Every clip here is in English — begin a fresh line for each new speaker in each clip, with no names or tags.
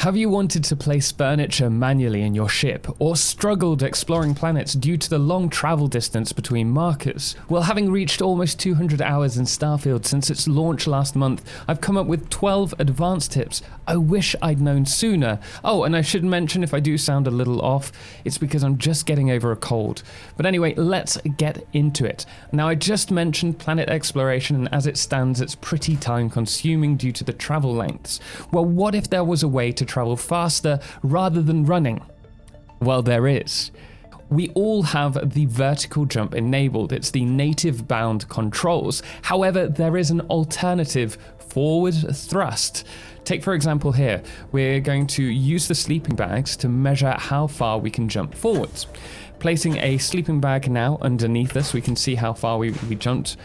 Have you wanted to place furniture manually in your ship, or struggled exploring planets due to the long travel distance between markers? Well, having reached almost 200 hours in Starfield since its launch last month, I've come up with 12 advanced tips I wish I'd known sooner. Oh, and I should mention, if I do sound a little off, it's because I'm just getting over a cold. But anyway, let's get into it. Now, I just mentioned planet exploration, and as it stands, it's pretty time consuming due to the travel lengths. Well, what if there was a way to travel faster rather than running? Well, there is. We all have the vertical jump enabled. It's the native bound controls. However, there is an alternative, forward thrust. Take for example here, we're going to use the sleeping bags to measure how far we can jump forwards. Placing a sleeping bag now underneath us, we can see how far we jumped.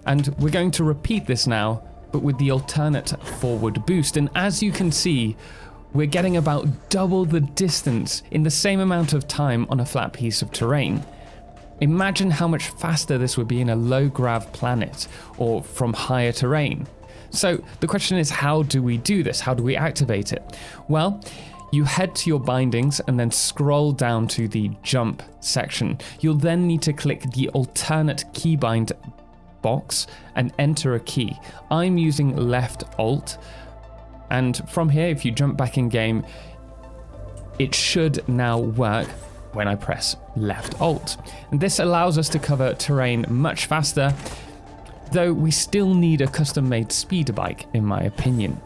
And we're going to repeat this now, but with the alternate forward boost. And as you can see, we're getting about double the distance in the same amount of time on a flat piece of terrain. Imagine how much faster this would be in a low-grav planet or from higher terrain. So the question is, how do we do this? How do we activate it? Well, you head to your bindings and then scroll down to the jump section. You'll then need to click the alternate keybind box and enter a key. I'm using left alt. And from here, if you jump back in game, it should now work when I press left alt. And this allows us to cover terrain much faster, though we still need a custom-made speeder bike, in my opinion.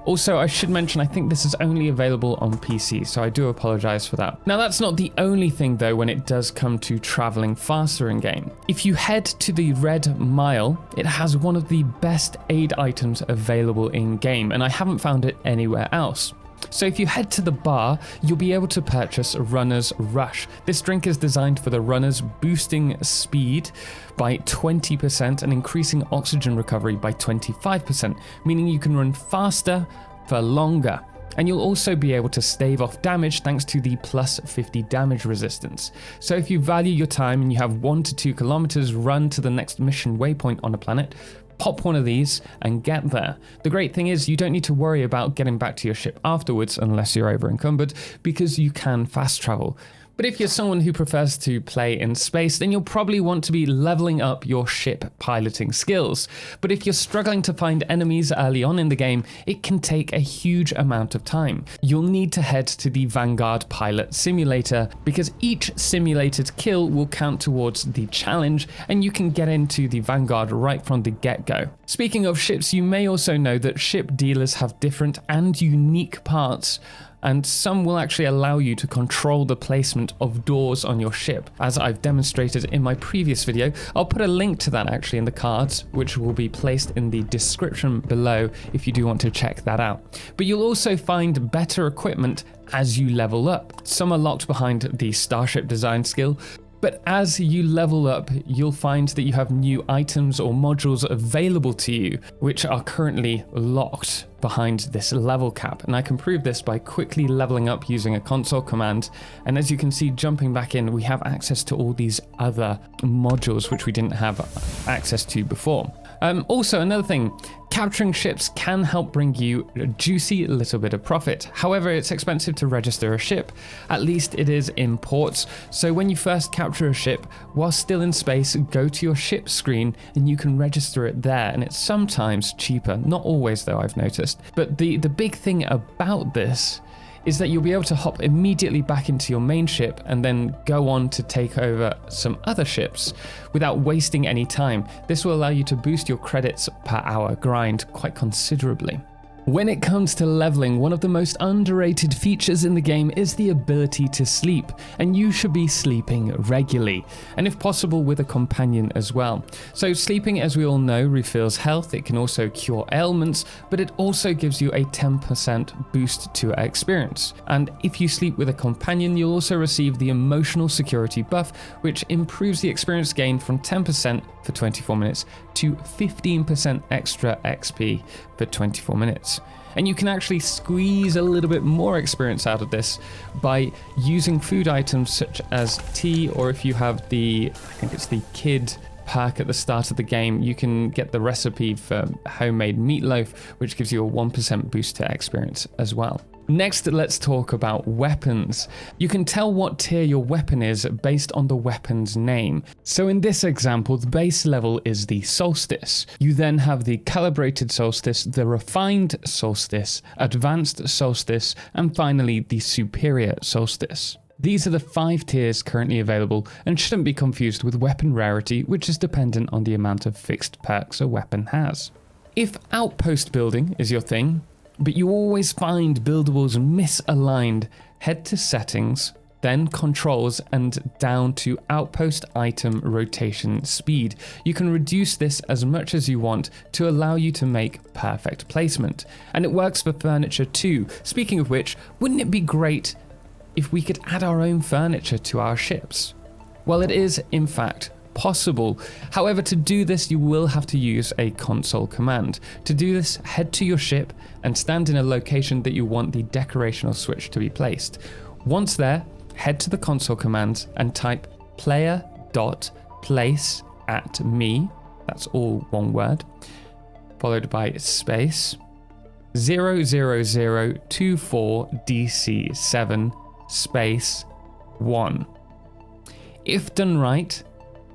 Also, I should mention, I think this is only available on PC, so I do apologize for that. Now, that's not the only thing, though, when it does come to traveling faster in game. If you head to the Red Mile, it has one of the best aid items available in game, and I haven't found it anywhere else. So if you head to the bar, you'll be able to purchase Runner's Rush. This drink is designed for the runners, boosting speed by 20% and increasing oxygen recovery by 25%, meaning you can run faster for longer. And you'll also be able to stave off damage thanks to the plus 50 damage resistance. So if you value your time and you have 1 to 2 kilometers run to the next mission waypoint on a planet, pop one of these and get there. The great thing is you don't need to worry about getting back to your ship afterwards unless you're over encumbered, because you can fast travel. But if you're someone who prefers to play in space, then you'll probably want to be leveling up your ship piloting skills. But if you're struggling to find enemies early on in the game, it can take a huge amount of time. You'll need to head to the Vanguard Pilot Simulator, because each simulated kill will count towards the challenge, and you can get into the Vanguard right from the get-go. Speaking of ships, you may also know that ship dealers have different and unique parts, and some will actually allow you to control the placement of doors on your ship, as I've demonstrated in my previous video. I'll put a link to that actually in the cards, which will be placed in the description below if you do want to check that out. But you'll also find better equipment as you level up. Some are locked behind the Starship design skill, but as you level up, you'll find that you have new items or modules available to you, which are currently locked behind this level cap. And I can prove this by quickly leveling up using a console command. And as you can see, jumping back in, we have access to all these other modules, which we didn't have access to before. Also, another thing, capturing ships can help bring you a juicy little bit of profit. However, it's expensive to register a ship, at least it is in ports. So when you first capture a ship, while still in space, go to your ship screen and you can register it there. And it's sometimes cheaper, not always though, I've noticed. But the big thing about this is that you'll be able to hop immediately back into your main ship and then go on to take over some other ships without wasting any time. This will allow you to boost your credits per hour grind quite considerably. When it comes to leveling, one of the most underrated features in the game is the ability to sleep, and you should be sleeping regularly, and if possible with a companion as well. So sleeping, as we all know, refills health. It can also cure ailments, but it also gives you a 10% boost to experience. And if you sleep with a companion, you'll also receive the emotional security buff, which improves the experience gain from 10% for 24 minutes to 15% extra XP for 24 minutes. And you can actually squeeze a little bit more experience out of this by using food items such as tea, or if you have the, I think it's the kid perk at the start of the game, you can get the recipe for homemade meatloaf, which gives you a 1% boost to experience as well. Next, let's talk about weapons. You can tell what tier your weapon is based on the weapon's name. So in this example, the base level is the Solstice. You then have the Calibrated Solstice, the Refined Solstice, Advanced Solstice, and finally the Superior Solstice. These are the 5 tiers currently available and shouldn't be confused with weapon rarity, which is dependent on the amount of fixed perks a weapon has. If outpost building is your thing, but you always find buildables misaligned, head to settings, then controls, and down to outpost item rotation speed. You can reduce this as much as you want to allow you to make perfect placement. And it works for furniture too. Speaking of which, wouldn't it be great if we could add our own furniture to our ships? Well, it is in fact possible. However, to do this, you will have to use a console command. To do this, head to your ship and stand in a location that you want the decorational switch to be placed. Once there, head to the console commands and type player.place@me, that's all one word, followed by space 00024DC7 space 1. If done right,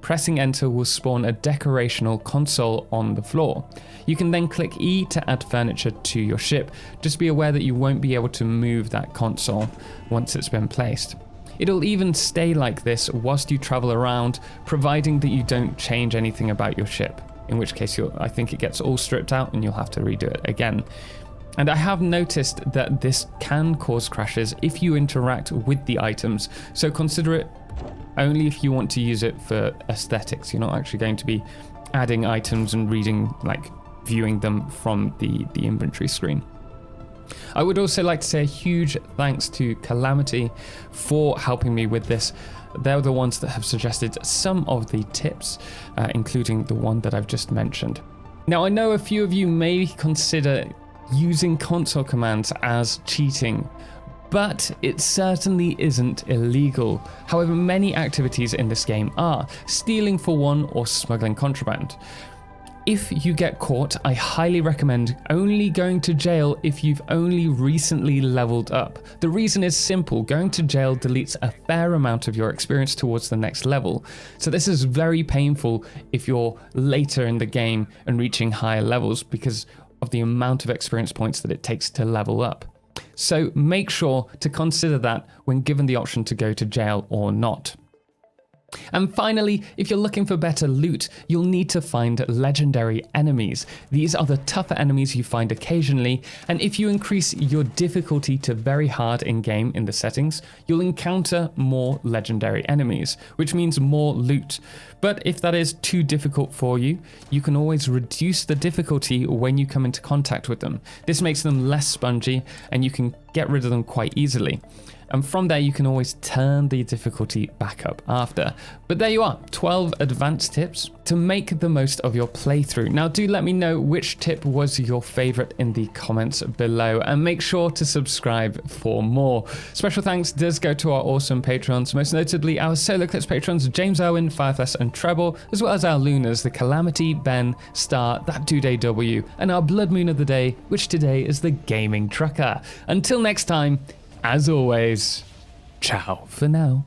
pressing enter will spawn a decorational console on the floor. You can then click E to add furniture to your ship. Just be aware that you won't be able to move that console once it's been placed. It'll even stay like this whilst you travel around, providing that you don't change anything about your ship, in which case I think it gets all stripped out and you'll have to redo it again. And I have noticed that this can cause crashes if you interact with the items, so consider it only if you want to use it for aesthetics. You're not actually going to be adding items and viewing them from the inventory screen. I would also like to say a huge thanks to Calamity for helping me with this. They're the ones that have suggested some of the tips, including the one that I've just mentioned. Now, I know a few of you may consider using console commands as cheating, but it certainly isn't illegal. However, many activities in this game are, stealing for one or smuggling contraband. If you get caught, I highly recommend only going to jail if you've only recently leveled up. The reason is simple: going to jail deletes a fair amount of your experience towards the next level. So this is very painful if you're later in the game and reaching higher levels because of the amount of experience points that it takes to level up. So make sure to consider that when given the option to go to jail or not. And finally, if you're looking for better loot, you'll need to find legendary enemies. These are the tougher enemies you find occasionally, and if you increase your difficulty to very hard in game in the settings, you'll encounter more legendary enemies, which means more loot. But if that is too difficult for you, you can always reduce the difficulty when you come into contact with them. This makes them less spongy and you can get rid of them quite easily. And from there, you can always turn the difficulty back up after. But there you are, 12 advanced tips to make the most of your playthrough. Now, do let me know which tip was your favorite in the comments below, and make sure to subscribe for more. Special thanks does go to our awesome patrons, most notably our Solarclipse patrons, James Owen, Firefless, and Treble, as well as our Lunars, the Calamity, Ben, Star, That Dude AW, and our Blood Moon of the Day, which today is the Gaming Trucker. Until next time, as always, ciao for now.